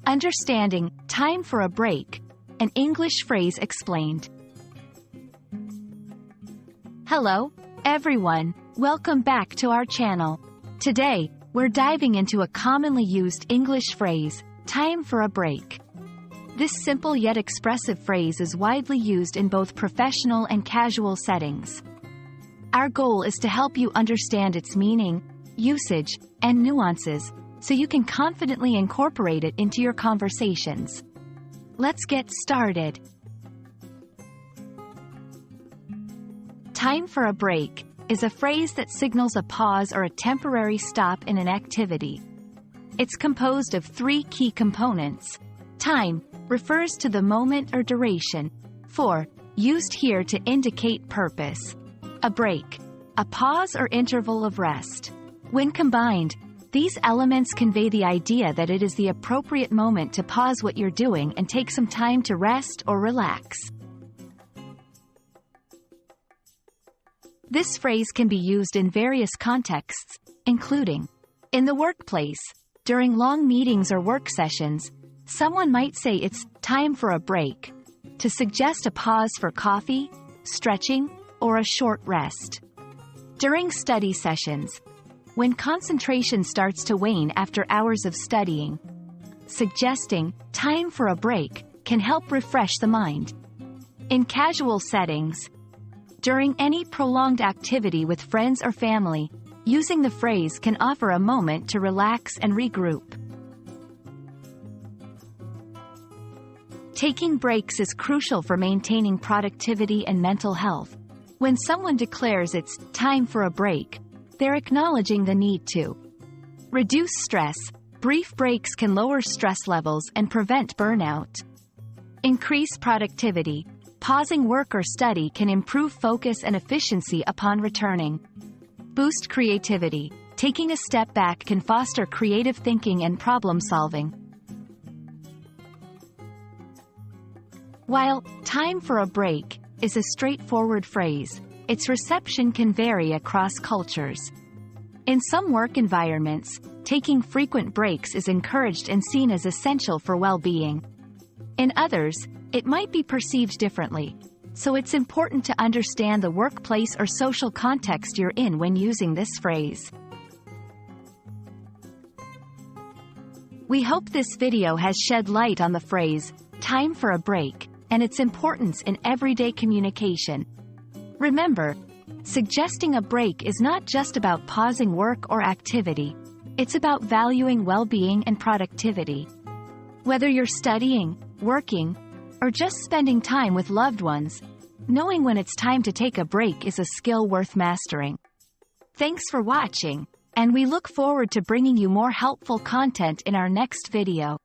Understanding time for a break, an English phrase explained. Hello, everyone. Welcome back to our channel. Today, we're diving into a commonly used English phrase, time for a break. This simple yet expressive phrase is widely used in both professional and casual settings. Our goal is to help you understand its meaning, usage, and nuances, so you can confidently incorporate it into your conversations. Let's get started. Time for a break is a phrase that signals a pause or a temporary stop in an activity. It's composed of three key components. Time refers to the moment or duration. Used here to indicate purpose. A break, a pause or interval of rest. When combined, these elements convey the idea that it is the appropriate moment to pause what you're doing and take some time to rest or relax. This phrase can be used in various contexts, including in the workplace. During long meetings or work sessions, someone might say it's time for a break, to suggest a pause for coffee, stretching, or a short rest. During study sessions, when concentration starts to wane after hours of studying, suggesting time for a break can help refresh the mind. In casual settings, during any prolonged activity with friends or family, using the phrase can offer a moment to relax and regroup. Taking breaks is crucial for maintaining productivity and mental health. When someone declares it's time for a break, they're acknowledging the need to reduce stress. Brief breaks can lower stress levels and prevent burnout. Increase productivity. Pausing work or study can improve focus and efficiency upon returning. Boost creativity. Taking a step back can foster creative thinking and problem solving. While time for a break is a straightforward phrase, its reception can vary across cultures. In some work environments, taking frequent breaks is encouraged and seen as essential for well-being. In others, it might be perceived differently, so it's important to understand the workplace or social context you're in when using this phrase. We hope this video has shed light on the phrase, time for a break, and its importance in everyday communication. Remember, suggesting a break is not just about pausing work or activity. It's about valuing well-being and productivity. Whether you're studying, working, or just spending time with loved ones, knowing when it's time to take a break is a skill worth mastering. Thanks for watching, and we look forward to bringing you more helpful content in our next video.